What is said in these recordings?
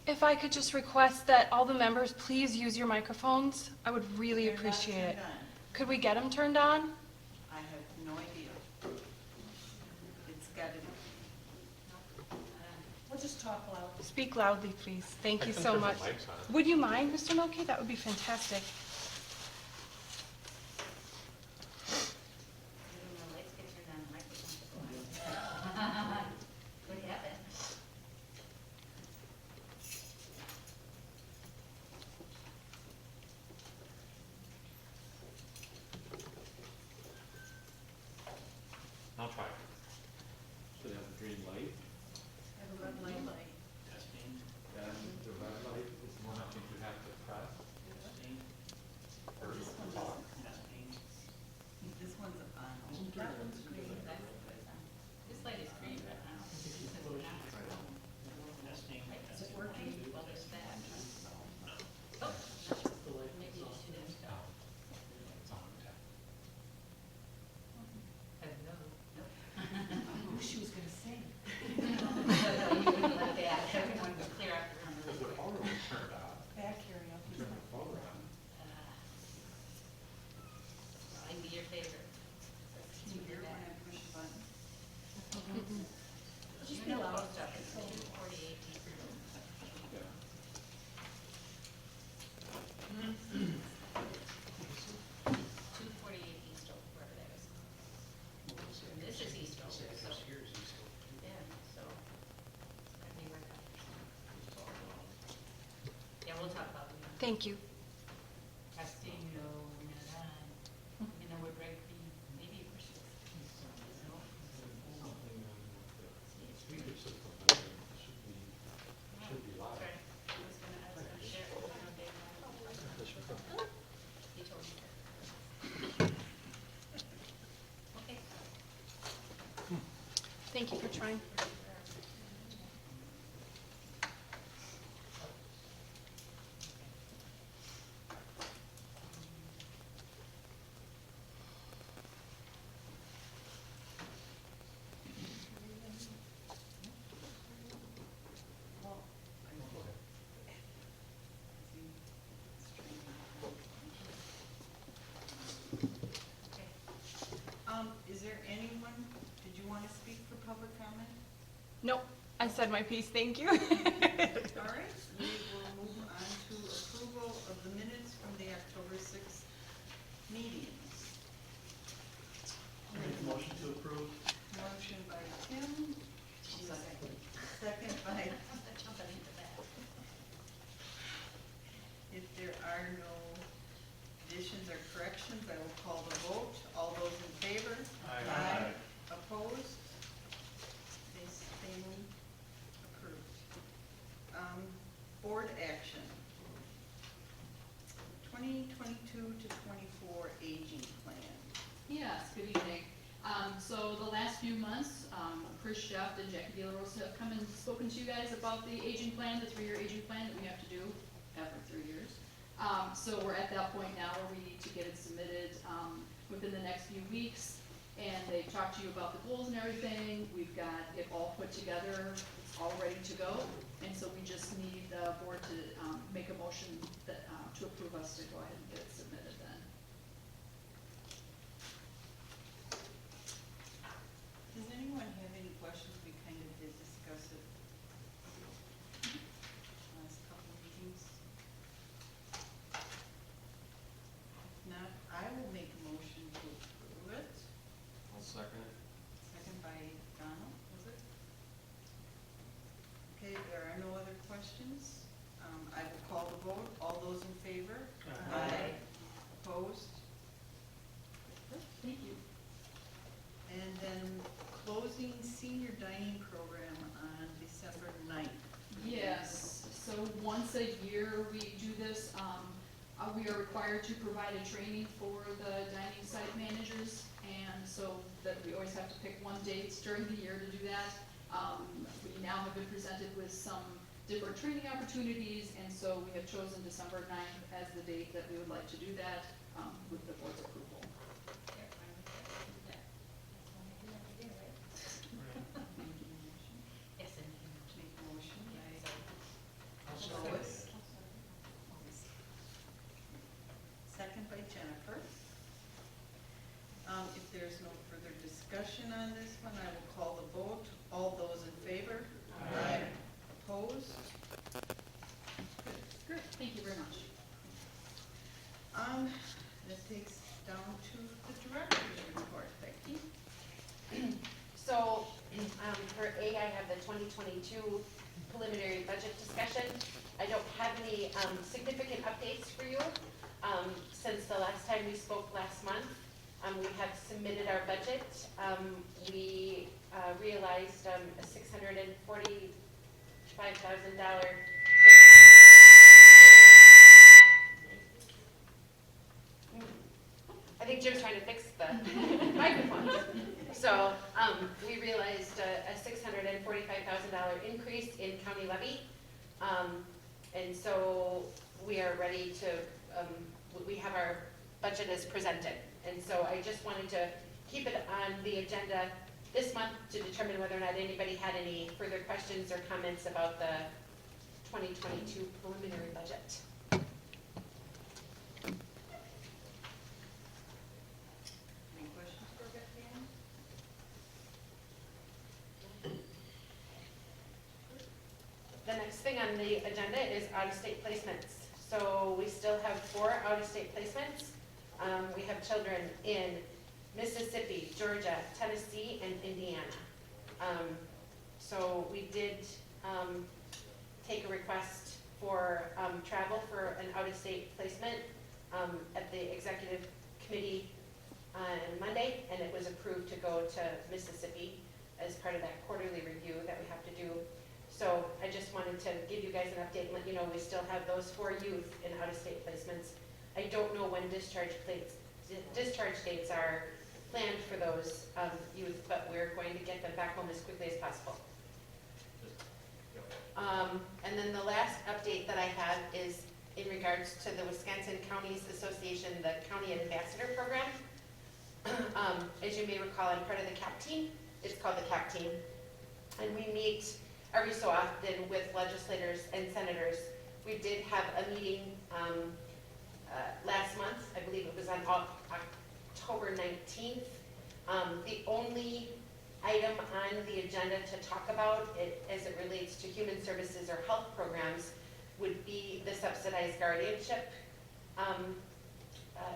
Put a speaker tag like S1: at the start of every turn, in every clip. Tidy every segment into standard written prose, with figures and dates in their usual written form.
S1: If I could just request that all the members please use your microphones, I would really
S2: They're not
S1: appreciate it.
S2: turned on.
S1: Could we get them turned on?
S2: I have no idea. It's gotta be.
S3: We'll just talk loud.
S1: Speak loudly, please. Thank
S4: I
S1: you
S4: think
S1: so
S4: there's a
S1: much.
S4: mics on.
S1: Would you mind, Mr. Milkey? That would be fantastic.
S5: When the lights get turned on, the microphones go on. What happened?
S4: I'll try.
S6: Should have a green light.
S2: Have a red light.
S6: Testing. And the red light is the one I think you have to press. Testing. Or
S2: This one's
S6: talk.
S2: testing. This one's on.
S3: That one's green.
S5: This light is green, but I don't think it says we're not.
S6: Testing.
S3: Is it working?
S5: Well, there's that. Oh, maybe you should have stopped.
S4: It's on tap.
S5: Hello. Nope.
S3: Oh, she was gonna sing.
S5: You wouldn't let that. Everyone was clear out the room.
S4: Because the photo was turned off.
S3: Back karaoke.
S4: Turn the photo on.
S5: I'd be your favorite.
S2: Can you hear when I push the button?
S5: You know post up, it's 248 Eastern.
S6: Yeah.
S5: 248 Eastern, wherever that is. This is Eastern, so. Yeah, so. it's gotta be worked out. Yeah, we'll talk about it.
S1: Thank you.
S5: Testing, no, we're not on. You know, we're break the, maybe we're sure. No?
S6: Something on the speaker system, but it should be live.
S5: Sorry, I was gonna share it with you one day. He told me. Okay.
S1: Thank you for trying.
S5: Okay.
S2: Is there anyone, did you want to speak for public comment?
S1: Nope, I said my piece. Thank you.
S2: All right, we will move on to approval of the minutes from the October 6th meeting.
S6: Make a motion to approve.
S2: Motion by Tim, second by,
S5: Jumping into that.
S2: if there are no additions or corrections, I will call the vote. All those in favor?
S6: Aye.
S2: Opposed? Abstaining? Approved. Board action. 2022 to 24 aging plan.
S7: Yes, good evening. So the last few months, Chris Sheff and Jackie De La Rosa have come and spoken to you guys about the aging plan, the 3-year aging plan that we have to do every 3 years. So we're at that point now where we need to get it submitted within the next few weeks. And they've talked to you about the goals and everything. We've got it all put together. It's all ready to go. And so we just need the board to make a motion that, to approve us to go ahead and get it submitted then.
S2: Does anyone have any questions? We kind of did discuss it last couple of meetings. If not, I will make a motion to approve it.
S4: I'll second it.
S2: Second by Donald, was it? Okay, there are no other questions. I will call the vote. All those in favor?
S5: Aye.
S2: Opposed?
S7: Thank you.
S2: And then closing senior dining program on December 9th.
S7: Yes, so once a year we do this, we are required to provide a training for the dining site managers, and so that we always have to pick one date during the year to do that. We now have been presented with some different training opportunities, and so we have chosen December 9th as the date that we would like to do that, with the board's approval.
S5: Yeah, fine with that. Do that. That's what I do every day, right?
S2: Making a motion.
S5: Yes, and you can
S2: Make a motion.
S5: Yeah,
S2: by
S5: so-
S4: I'll
S2: Jennifer. If there's no further discussion on this one, I will call the vote. All those in favor? Aye. Opposed?
S7: Great, thank you very much.
S2: That takes down to the director's report. Becky?
S5: So, for A, I have the 2022 preliminary budget discussion. I don't have any significant updates for you. Since the last time we spoke last month, we have submitted our budget. We realized a $645,000. I think Jim's trying to fix the microphone. So we realized a $645,000 increase in county levy. And so we are ready to, we have our budget as presented. And so I just wanted to keep it on the agenda this month to determine whether or not anybody had any further questions or comments about the 2022 preliminary budget.
S2: Any questions for Becky Ann?
S5: The next thing on the agenda is out-of-state placements. So we still have 4 out-of-state placements. We have children in Mississippi, Georgia, Tennessee, and Indiana. So we did take a request for travel for an out-of-state placement at the executive committee on Monday, and it was approved to go to Mississippi as part of that quarterly review that we have to do. So I just wanted to give you guys an update and let you know we still have those 4 youth in out-of-state placements. I don't know when discharge dates are planned for those youth, but we're going to get them back home as quickly as possible. And then the last update that I have is in regards to the Wisconsin Counties Association, the County Ambassador Program. As you may recall, I'm part of the CAP team. It's called the CAP team. And we meet every so often with legislators and senators. We did have a meeting last month. I believe it was on October 19th. The only item on the agenda to talk about it as it relates to human services or health programs would be the subsidized guardianship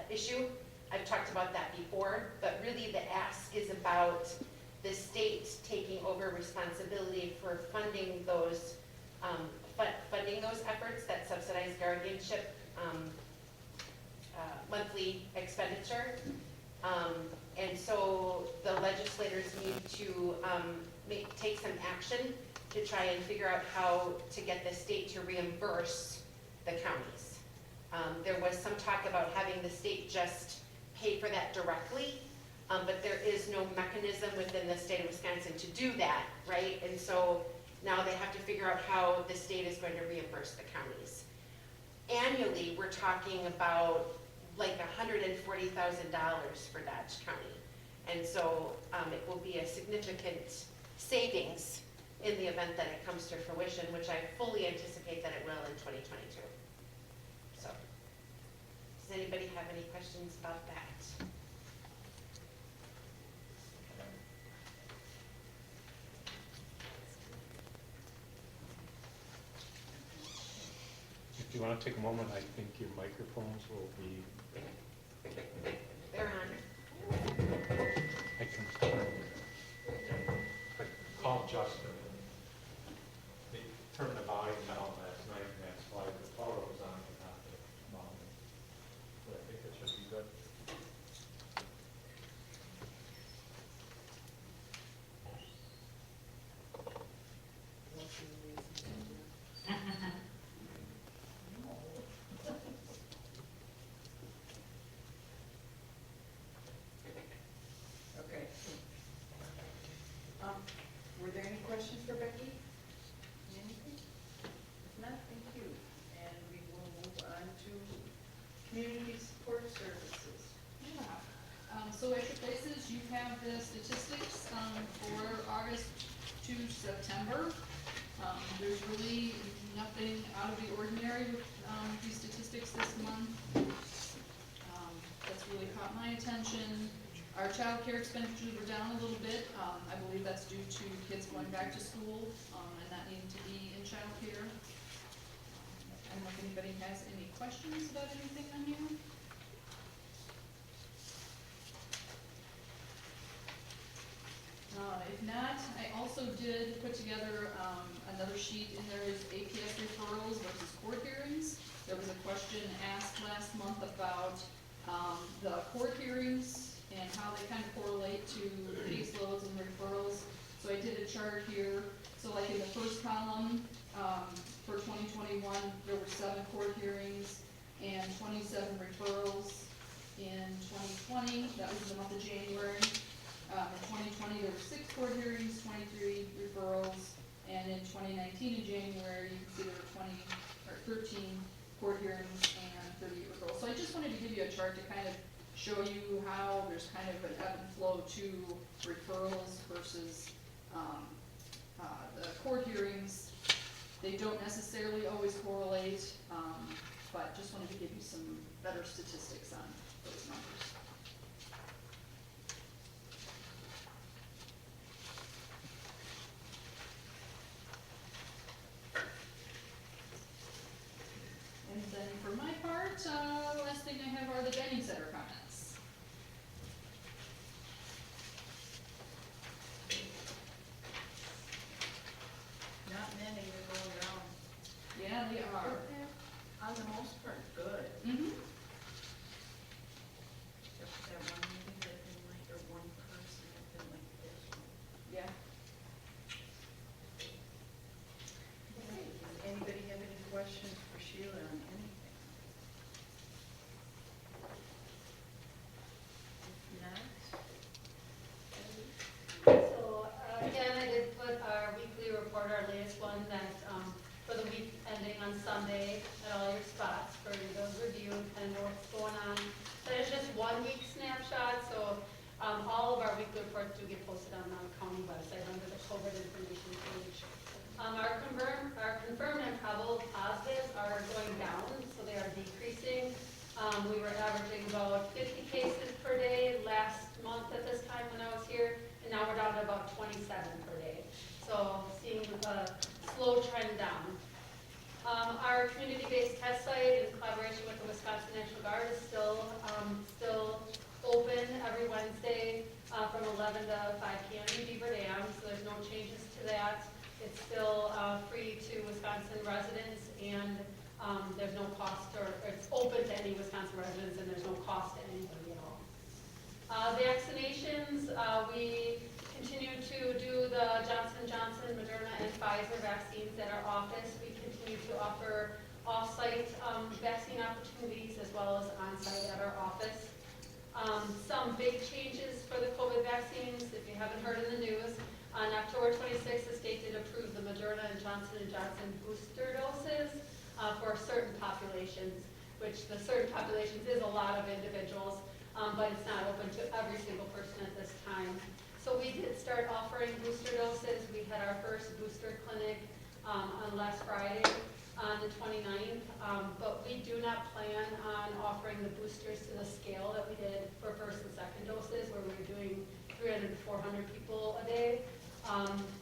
S5: issue. I've talked about that before, but really the ask is about the state taking over responsibility for funding those efforts, that subsidized guardianship monthly expenditure. And so the legislators need to take some action to try and figure out how to get the state to reimburse the counties. There was some talk about having the state just pay for that directly, but there is no mechanism within the state of Wisconsin to do that, right? And so now they have to figure out how the state is going to reimburse the counties. Annually, we're talking about like $140,000 for Dodge County. And so it will be a significant savings in the event that it comes to fruition, which I fully anticipate that it will in 2022. So, does anybody have any questions about that?
S6: If you want to take a moment, I think your microphones will be,
S5: They're on.
S6: I can call Justin. They turned the volume down last night, and that's why the photo was on and not the volume. But I think it should be good.
S2: Okay. Were there any questions for Becky? Anything? If not, thank you. And we will move on to community support services.
S7: Yeah. So at your places, you have the statistics for August to September. There's really nothing out of the ordinary with these statistics this month. really caught my attention. Our child care expenditures were down a little bit. I believe that's due to kids going back to school, and not needing to be in child care. I don't know if anybody has any questions about anything on here. If not, I also did put together, another sheet, and there is APS referrals versus court hearings. There was a question asked last month about, the court hearings and how they kind of correlate to caseloads and referrals. So I did a chart here. So like in the first column, for 2021, there were 7 court hearings and 27 referrals. In 2020, that was the month of January. In 2020, there were 6 court hearings, 23 referrals, and in 2019 in January, you can see there were 13 court hearings and 38 referrals. So I just wanted to give you a chart to kind of show you how there's kind of an ebb and flow to referrals versus the court hearings. They don't necessarily always correlate, but just wanted to give you some better statistics on those numbers. And then for my part, last thing I have are the dining center comments.
S2: Not many are going around.
S7: Yeah, they are.
S2: On the most part, good.
S7: Mm-hmm.
S2: Except for that one meeting that didn't like, or one person that didn't like this one.
S7: Yeah.
S2: Does anybody have any questions for Sheila on anything? If not,
S8: So, again, I did put our weekly report, our latest one, that, for the week ending on Sunday, at all your spots for you to review and kind of know what's going on. That is just 1 week snapshot, so, all of our weekly reports do get posted on our county website under the COVID information page. Our confirmed and probable positives are going down, so they are decreasing. We were averaging about 50 cases per day last month at this time when I was here, and now we're down to about 27 per day. So seeing a slow trend down. Our community-based test site in collaboration with the Wisconsin National Guard is still open every Wednesday from 11 to 5 p.m. in Beaver Dam, so there's no changes to that. It's still free to Wisconsin residents, and there's no cost, or it's open to any Wisconsin residents, and there's no cost to anybody at all. Vaccinations, we continue to do the Johnson & Johnson, Moderna, and Pfizer vaccines at our office. We continue to offer off-site vaccine opportunities as well as on-site at our office. Some big changes for the COVID vaccines, if you haven't heard in the news, on October 26th, the state did approve the Moderna and Johnson & Johnson booster doses for certain populations, which the certain populations is a lot of individuals, but it's not open to every single person at this time. So we did start offering booster doses. We had our first booster clinic on last Friday on the 29th, but we do not plan on offering the boosters to the scale that we did for first and second doses, where we were doing 300 to 400 people a day.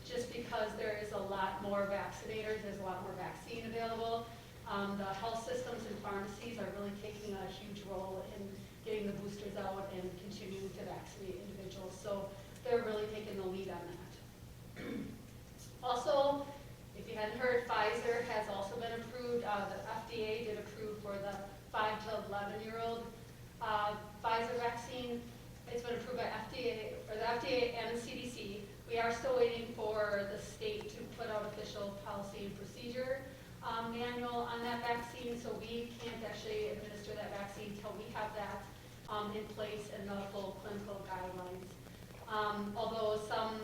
S8: Just because there is a lot more vaccinators, there's a lot more vaccine available. The health systems and pharmacies are really taking a huge role in getting the boosters out and continuing to vaccinate individuals. So they're really taking the lead on that. Also, if you hadn't heard, Pfizer has also been approved. The FDA did approve for the 5 to 11-year-old Pfizer vaccine. It's been approved by FDA, or the FDA and the CDC. We are still waiting for the state to put out official policy and procedure manual on that vaccine, so we can't actually administer that vaccine until we have that in place and the full clinical guidelines. Although some,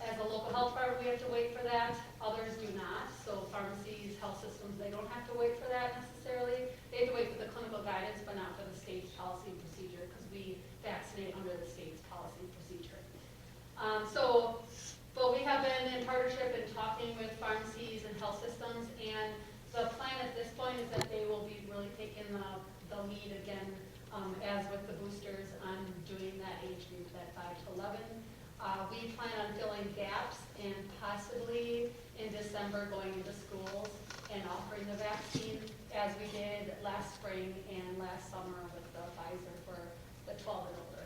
S8: as a local health department, we have to wait for that, others do not. So pharmacies, health systems, they don't have to wait for that necessarily. They have to wait for the clinical guidance, but not for the state's policy and procedure, because we vaccinate under the state's policy and procedure. But we have been in partnership and talking with pharmacies and health systems, and the plan at this point is that they will be really taking the lead again with the boosters on doing that age group, that 5 to 11. We plan on filling gaps and possibly in December going into schools and offering the vaccine as we did last spring and last summer with the Pfizer for the 12 and older.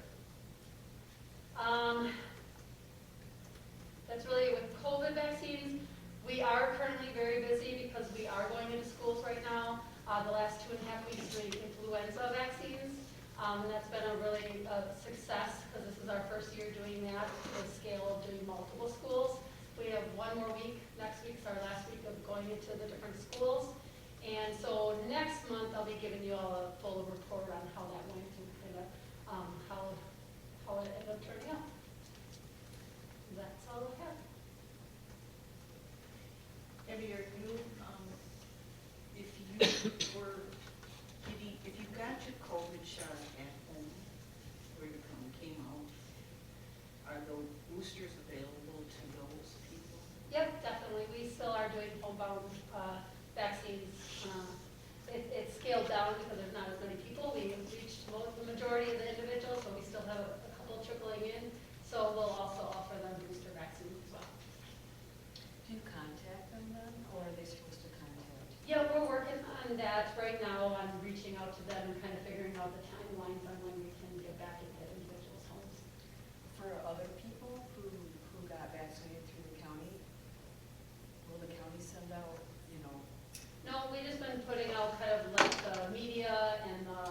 S8: That's really with COVID vaccines. We are currently very busy because we are going into schools right now. The last 2.5 weeks doing influenza vaccines. And that's been a really success because this is our first year doing that with scale of doing multiple schools. We have one more week. Next week's our last week of going into the different schools. And so next month I'll be giving you all a full report on how that went and kind of how it ended up turning out. That's all I have.
S3: Debbie, are you, if you got your COVID shot at home, where you came out, are those boosters available to those people?
S8: Yep, definitely. We still are doing homebound vaccines. It's scaled down because there's not as many people. We have reached the majority of the individuals, so we still have a couple trickling in. So we'll also offer them booster vaccines as well.
S9: Do you contact them then, or are they supposed to contact?
S8: Yeah, we're working on that right now, on reaching out to them and kind of figuring out the timelines on when we can get back into individuals' homes.
S9: For other people who got vaccinated through the county, will the county send out,
S8: No, we've just been putting out kind of like the media and the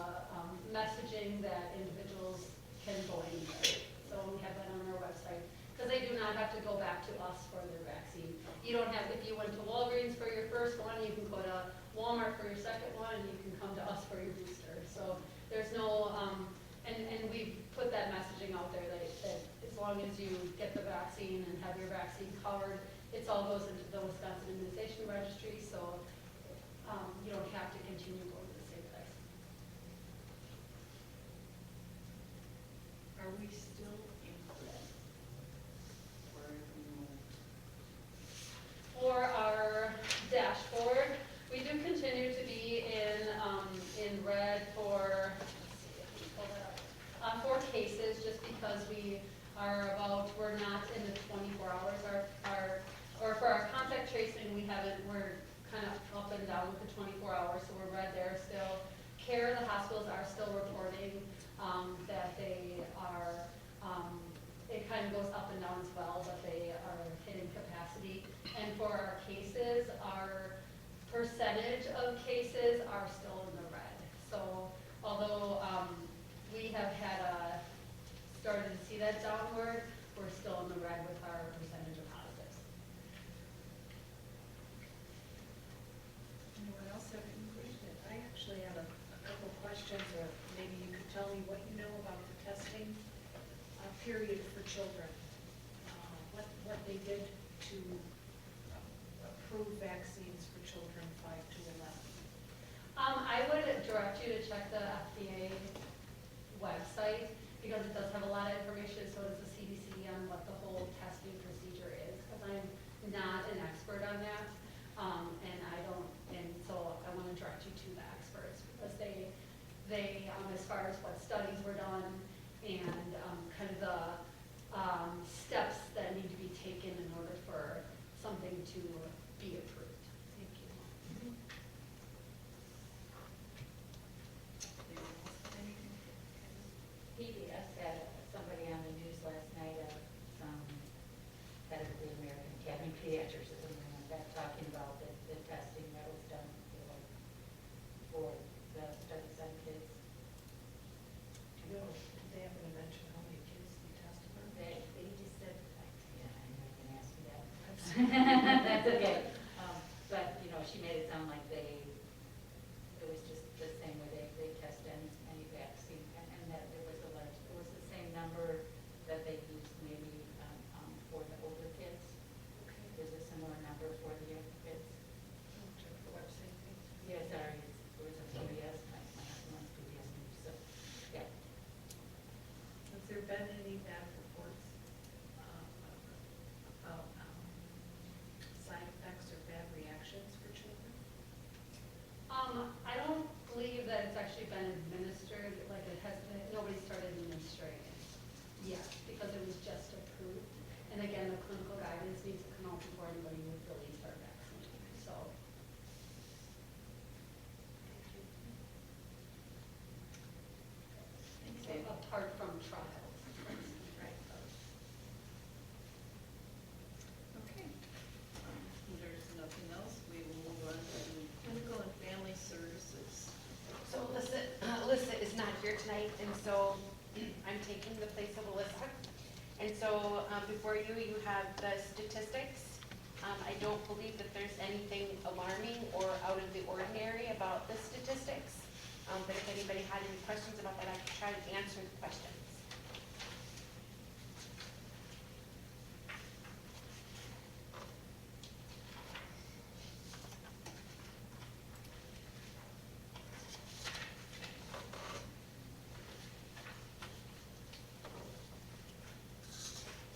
S8: messaging that individuals can go anywhere. So we have that on our website, because they do not have to go back to us for their vaccine. You don't have, if you went to Walgreens for your first one, you can go to Walmart for your second one, and you can come to us for your booster. So there's no, and we've put that messaging out there that as long as you get the vaccine and have your vaccine covered, it all goes into the Wisconsin Immunization Registry, so you don't have to continue going to the same place.
S3: Are we still in red? Or have we moved?
S8: For our dashboard, we do continue to be in red for, let's see if we can pull that up, for cases, just because we're not in the 24 hours. Or for our contact tracing, we're kind of up and down with the 24 hours, so we're red there still. Care, the hospitals are still reporting that they are, it kind of goes up and down as well, but they are hitting capacity. And for our cases, our percentage of cases are still in the red. So although we have had started to see that downward, we're still in the red with our percentage of positives.
S2: Anyone else have any questions? I actually have a couple questions, or maybe you could tell me what you know about the testing period for children. What they did to approve vaccines for children 5 to 11.
S8: I would direct you to check the FDA website, because it does have a lot of information, so does the CDC, on what the whole testing procedure is, because I'm not an expert on that. And so I want to direct you to the experts, because they as far as what studies were done and kind of the steps that need to be taken in order for something to be approved. Thank you.
S10: PBS had somebody on the news last night, some head of the American Academy of Pediatrics or something like that, talking about the testing that was done for the studies on kids.
S2: Do you know, they happen to mention how many kids they tested on?
S10: They just said, yeah, I'm not gonna ask you that. That's okay. But, she made it sound like it was just the same way they test any vaccine, and that it was the same number that they used maybe for the older kids. There's a similar number for the younger kids.
S2: Check the website.
S10: Yeah, sorry, it was a PBS, my husband wants PBS news, so, yeah.
S2: Has there been any bad reports about side effects or bad reactions for children?
S5: I'm taking the place of Alyssa. And so before you, you have the statistics. I don't believe that there's anything alarming or out of the ordinary about the statistics. But if anybody had any questions about that, I could try to answer the questions.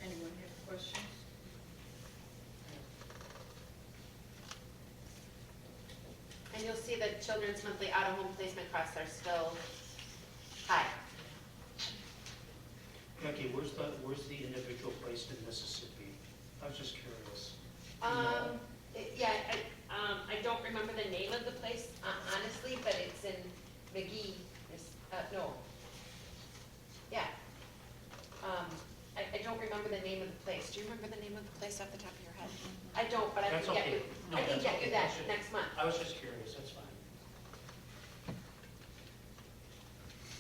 S3: Anyone have questions?
S5: And you'll see that children's monthly out-of-home placement costs are still high.
S11: Becky, where's the individual placed in Mississippi? I was just curious.
S5: Yeah, I don't remember the name of the place, honestly, but it's in McGee, no. Yeah. I don't remember the name of the place. Do you remember the name of the place off the top of your head? I don't, but I
S11: That's
S5: can get
S11: okay.
S5: you,
S11: No,
S5: I can
S11: that's
S5: get
S11: okay.
S5: you that
S11: That's just-
S5: next month.
S11: I was just curious, that's fine.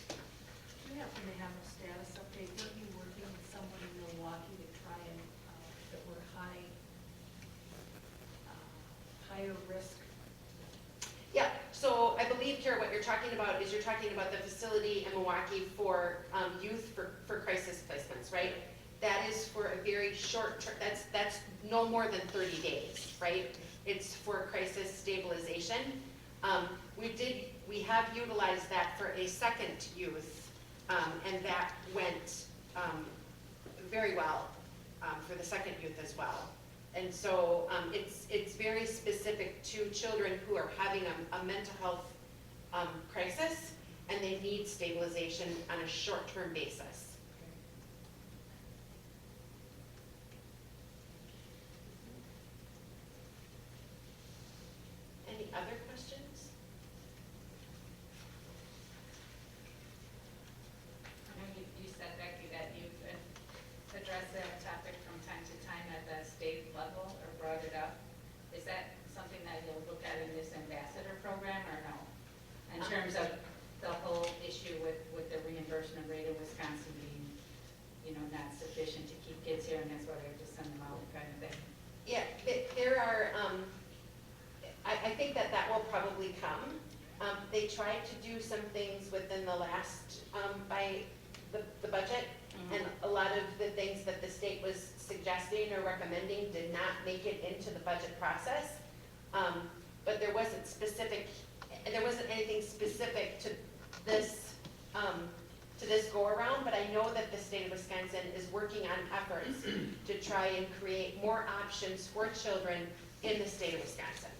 S2: Do you happen to have a status update? Weren't you working with someone in Milwaukee to try and, that were higher risk?
S5: Yeah, so I believe, Kara, what you're talking about is you're talking about the facility in Milwaukee for youth for crisis placements, right? That is for a very short term, that's no more than 30 days, right? It's for crisis stabilization. We have utilized that for a second youth, and that went very well for the second youth as well. And so it's very specific to children who are having a mental health crisis, and they need stabilization on a short-term basis. Any other questions?
S10: I know you said, Becky, that you've addressed that topic from time to time at the state level or brought it up. Is that something that you'll look at in this ambassador program or no? In terms of the whole issue with the reimbursement rate in Wisconsin being, not sufficient to keep kids here, and that's why we have to send them out kind of thing?
S5: Yeah, there are, I think that will probably come. They tried to do some things within the last, by the budget, and a lot of the things that the state was suggesting or recommending did not make it into the budget process. But there wasn't anything specific to this, go-around, but I know that the state of Wisconsin is working on efforts to try and create more options for children in the state of Wisconsin.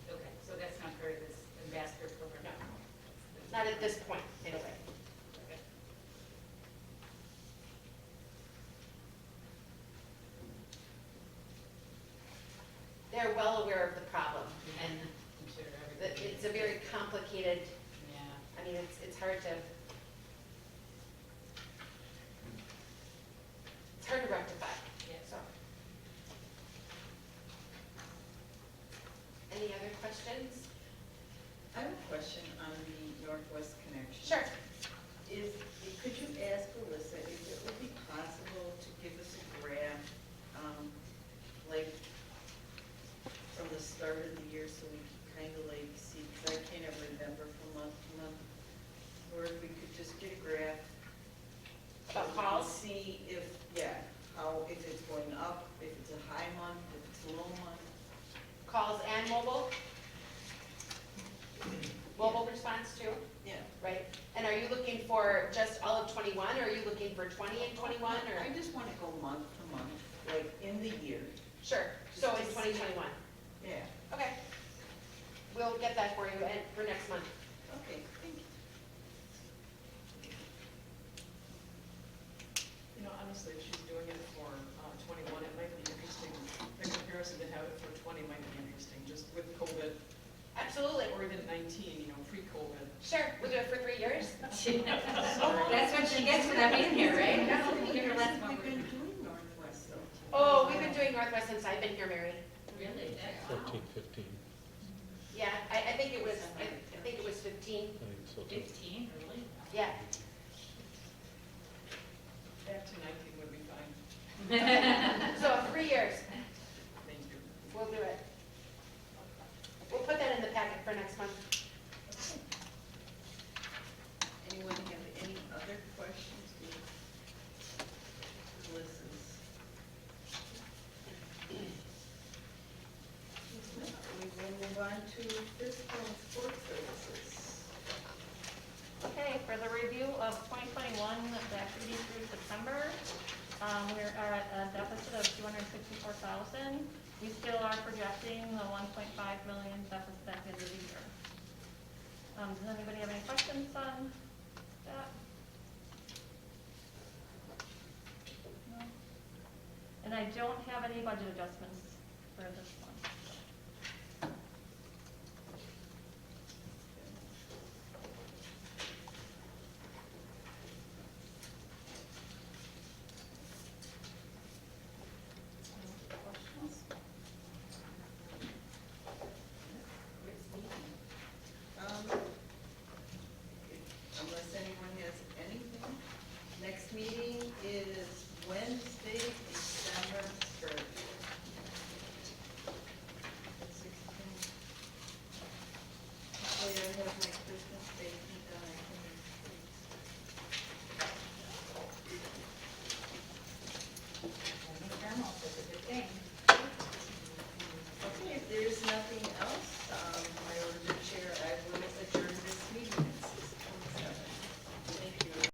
S10: Okay, so that's not part of this ambassador program?
S5: No. Not at this point, anyway.
S10: Okay.
S5: They're well aware of the problem, and
S10: I'm sure
S5: that
S10: everybody.
S5: it's a very complicated,
S10: Yeah.
S5: I mean, it's hard to rectify.
S10: Yeah.
S5: So. Any other questions?
S3: I have a question on the Northwest Connection.
S5: Sure.
S3: Could you ask Alyssa if it would be possible to give us a graph, like from the start of the year, so we can kind of like see, because I can't ever remember from month to month, or if we could just get a graph.
S5: About
S3: so we can
S5: calls?
S3: See if it's going up, if it's a high month, if it's a low month.
S5: Calls and mobile? Mobile response too,
S3: Yeah.
S5: right? And are you looking for just all of 21, or are you looking for 20 and 21, or?
S3: I just want to go month to month, like in the year.
S5: Sure, so in
S3: Just to
S5: 2021.
S3: Yeah.
S5: Okay. We'll get that for you and for next month.
S3: Okay, thank you.
S12: Honestly, if she's doing it for 21, it might be interesting. The comparison to have it for 20 might be interesting, just with COVID,
S5: Absolutely.
S12: or even 19, pre-COVID.
S5: Sure, we'll do it for 3 years.
S10: That's what she gets for not being here, right? Give her less
S3: We've
S10: money.
S3: been doing Northwest though.
S5: Oh, we've been doing Northwest since I've been here, Mary.
S10: Really?
S6: 14, 15,
S5: Yeah, I think it was, I think it was 15.
S6: I think so too.
S10: 15, really?
S5: Yeah. So 3 years,
S12: Thank you.
S5: we'll do it. We'll put that in the packet for next month.
S3: Anyone have any other questions? Melissa's. We will move on to fiscal and sports services.
S13: Okay, for the review of 2021, the activity through September, we are at a deficit of 264,000. We still are projecting the 1.5 million deficit at the end of the year. Does anybody have any questions on that? No? And I don't have any budget adjustments for this one.